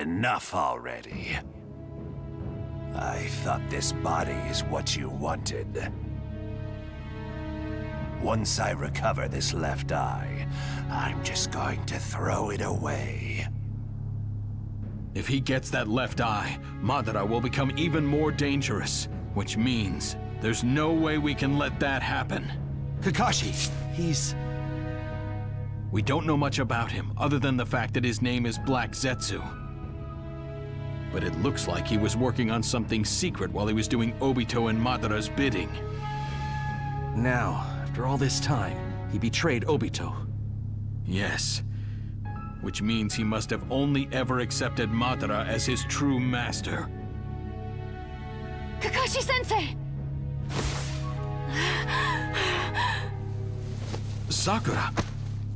Enough already. I thought this body is what you wanted. Once I recover this left eye, I'm just going to throw it away. If he gets that left eye, Madara will become even more dangerous, which means there's no way we can let that happen. Kakashi, he's... We don't know much about him, other than the fact that his name is Black Zetsu. But it looks like he was working on something secret while he was doing Obito and Madara's bidding. Now, after all this time, he betrayed Obito. Yes. Which means he must have only ever accepted Madara as his true master. Kakashi-sensei! Sakura!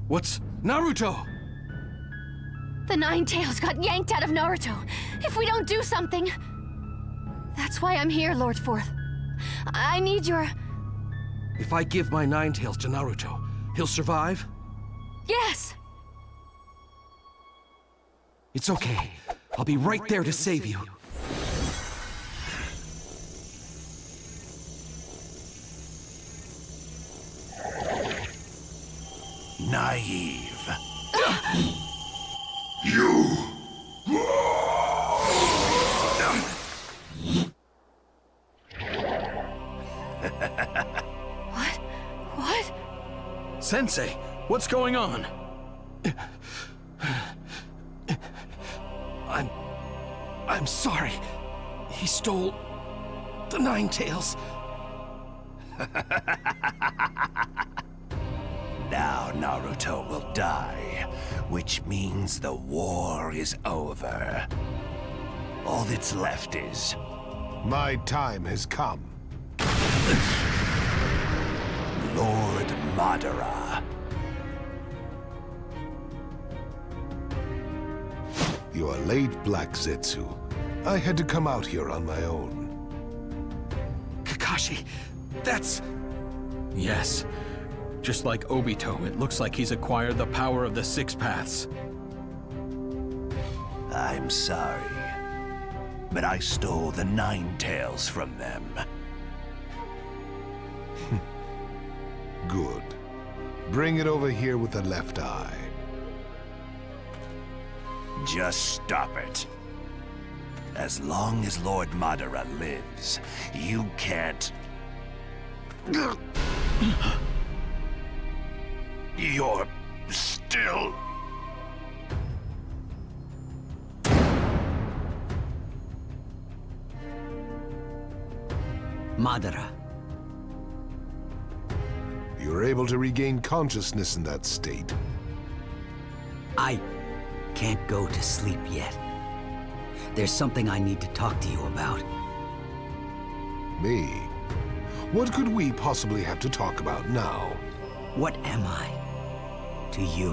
What's... Naruto! The Nine Tails got yanked out of Naruto. If we don't do something... That's why I'm here, Lord Fourth. I need your... If I give my Nine Tails to Naruto, he'll survive? Yes! It's okay. I'll be right there to save you. Naive. You! What? Sensei, what's going on? I'm sorry. He stole the Nine Tails. Now Naruto will die, which means the war is over. All that's left is... My time has come. Lord Madara. You are late, Black Zetsu. I had to come out here on my own. Kakashi, that's... Yes. Just like Obito, it looks like he's acquired the power of the Six Paths. I'm sorry, but I stole the Nine Tails from them. Good. Bring it over here with the left eye. Just stop it. As long as Lord Madara lives, you can't... You're still... Madara. You're able to regain consciousness in that state. I can't go to sleep yet. There's something I need to talk to you about. Me? What could we possibly have to talk about now? What am I to you?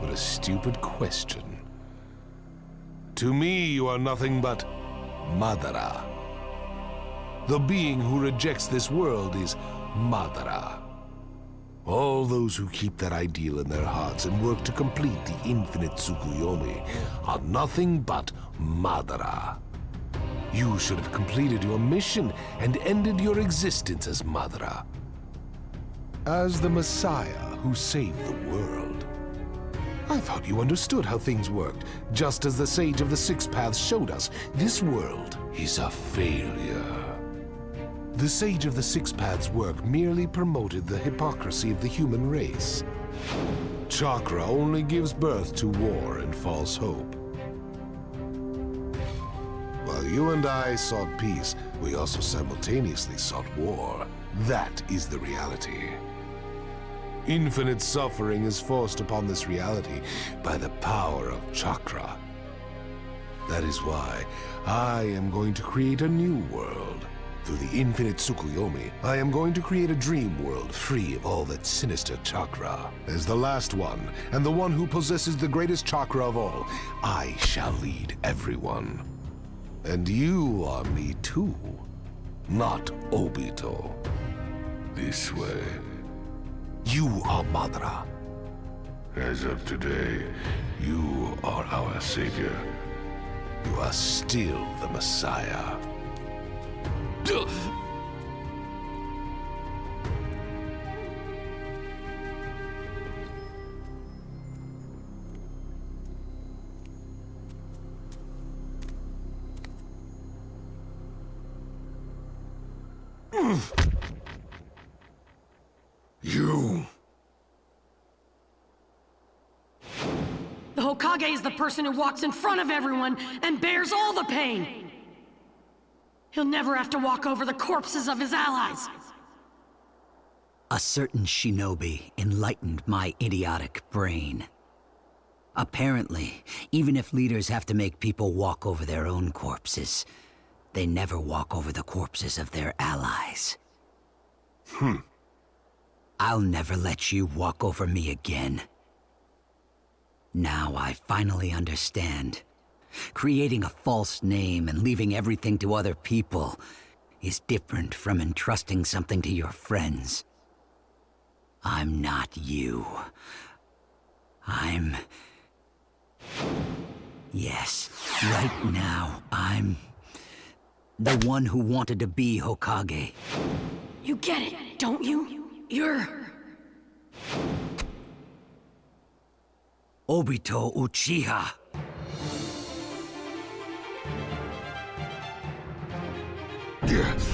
What a stupid question. To me, you are nothing but Madara. The being who rejects this world is Madara. All those who keep that ideal in their hearts and work to complete the infinite Tsukuyomi are nothing but Madara. You should have completed your mission and ended your existence as Madara. As the Messiah who saved the world. I thought you understood how things worked. Just as the Sage of the Six Paths showed us, this world is a failure. The Sage of the Six Paths' work merely promoted the hypocrisy of the human race. Chakra only gives birth to war and false hope. While you and I sought peace, we also simultaneously sought war. That is the reality. Infinite suffering is forced upon this reality by the power of chakra. That is why I am going to create a new world. Through the infinite Tsukuyomi, I am going to create a dream world free of all that sinister chakra. As the last one, and the one who possesses the greatest chakra of all, I shall lead everyone. And you are me too, not Obito. This way. You are Madara. As of today, you Savior. You are still the Messiah. You... The Hokage is the person who walks in front of everyone and bears all the pain. He'll never have to walk over the corpses of his allies. A certain shinobi enlightened my idiotic brain. Apparently, even if leaders have to make people walk over their own corpses, they never walk over the corpses of their allies. I'll never let you walk over me again. Now I finally understand. Creating a false name and leaving everything to other people is different from entrusting something to your friends. I'm not you. Yes, right now, I'm the one who wanted to be Hokage. You get it, don't you? You're... Obito Uchiha.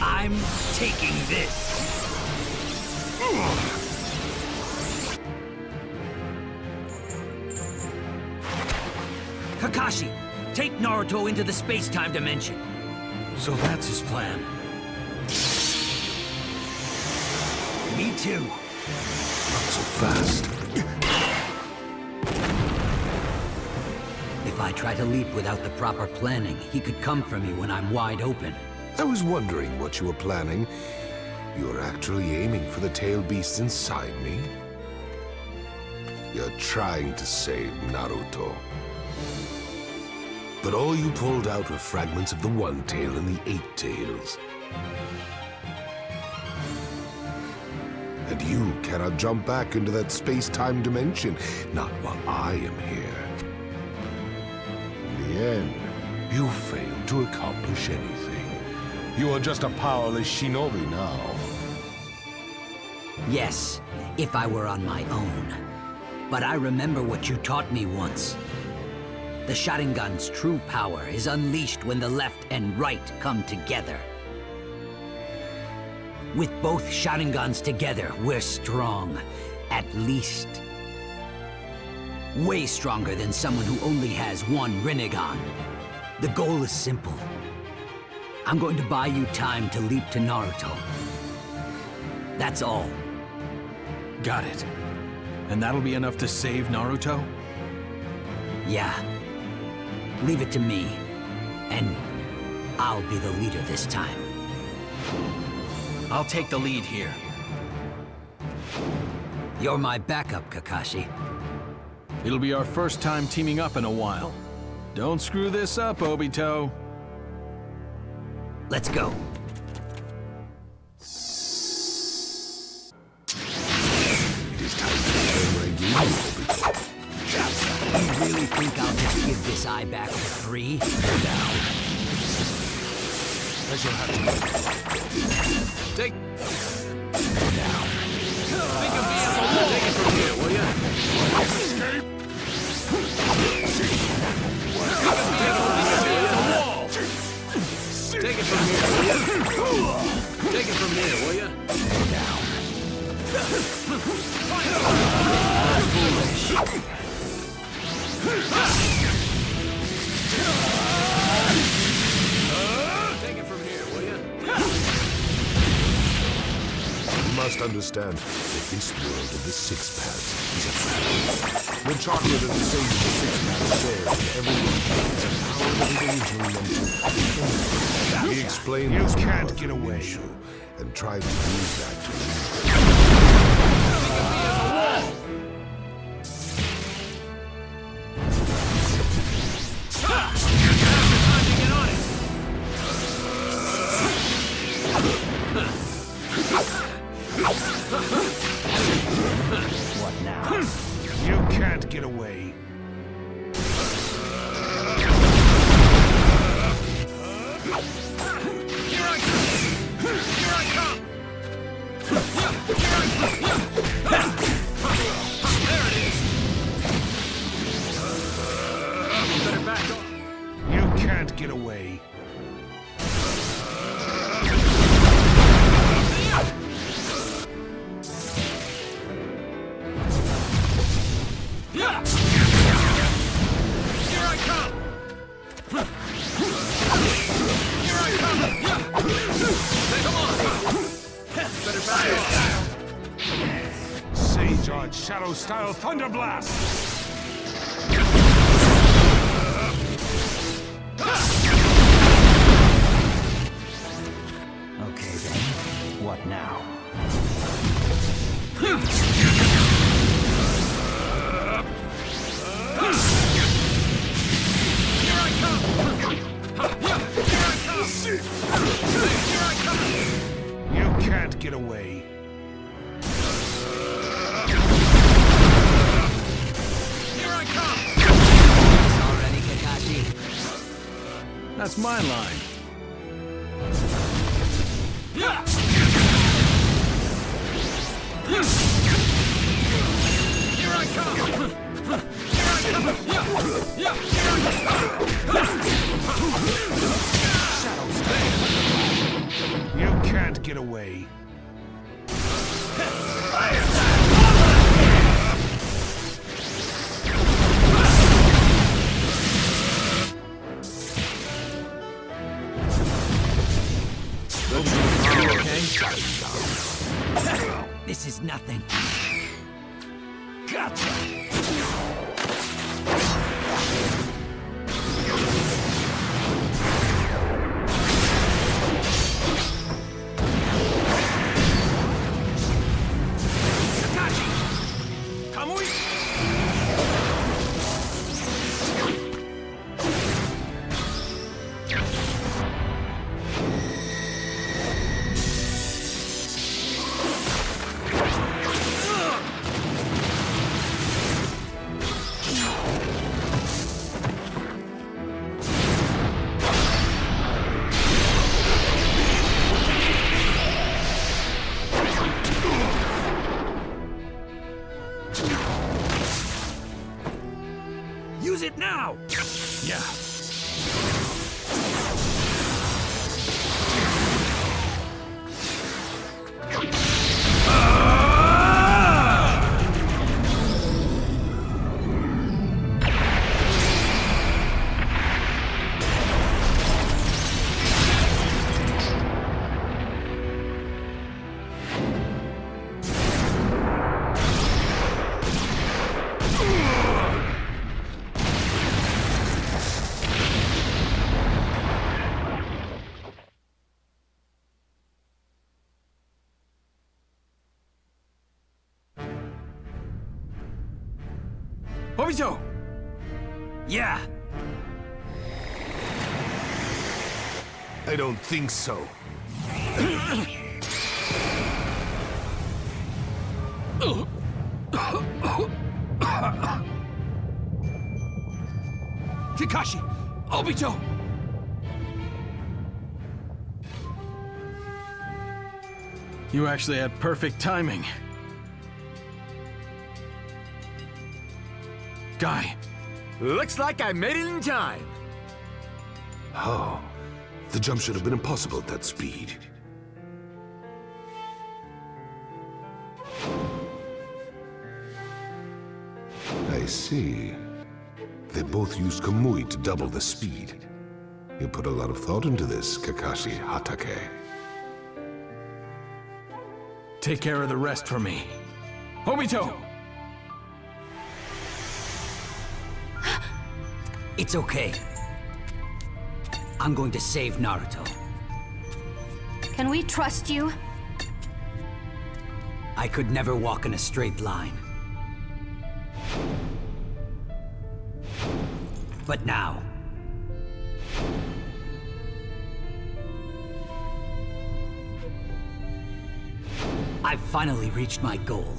I'm taking this. Kakashi, take Naruto into the space-time dimension. So that's his plan. Me too. Not so fast. If I try to leap without the proper planning, he could come for me when I'm wide open. I was wondering what you were planning. You were actually aiming for the tail beasts inside me? You're trying to save Naruto. But all you pulled out were fragments of the one tail and the 8 tails. And you cannot jump back into that space-time dimension, not while I am here. In the end, you failed to accomplish anything. You are just a powerless shinobi now. Yes, if I were on my own. But I remember what you taught me once. The Sharingan's true power is unleashed when the left and right come together. With both Sharingans together, we're strong. At least. Way stronger than someone who only has one Rinnegan. The goal is simple. I'm going to buy you time to leap to Naruto. That's all. Got it. And that'll be enough to save Naruto? Yeah. Leave it to me. And I'll be the leader this time. I'll take the lead here. You're my backup, Kakashi. It'll be our first time teaming up in a while. Don't screw this up, Obito. Let's go. It is time to return my game, Obito. You really think I'll just give this eye back for free? Now. I shall have to take... Now. Think of me as a wall. Take it from here, will ya? Escape! Take it from here, will ya? Take it from here, will ya? Take it from here, will ya? You must understand that this world of the Six Paths is a battle. The chocolate and the sage of the Six Paths share in everyone has a power that is originally meant to. He explained you can't get away and tried to use that to What now? You can't get away. can't get away. Sage Art Shadow Style Thunder Blast! Okay then, what now? You can't get away. Already, Kakashi? That's my line. You can't get away. This is nothing. Use it now! Yeah. Obito! Yeah! I don't think so. Kakashi! Obito! You actually had perfect timing. Guy. Looks like I made it in time. How? The jump should have been impossible at that speed. I see. They both used Kamui to double the speed. You put a lot of thought into this, Kakashi Hatake. Take care of the rest for me. Obito! It's okay. I'm going to save Naruto. Can we trust you? I could never walk in a straight line. But now... I've finally reached my goal.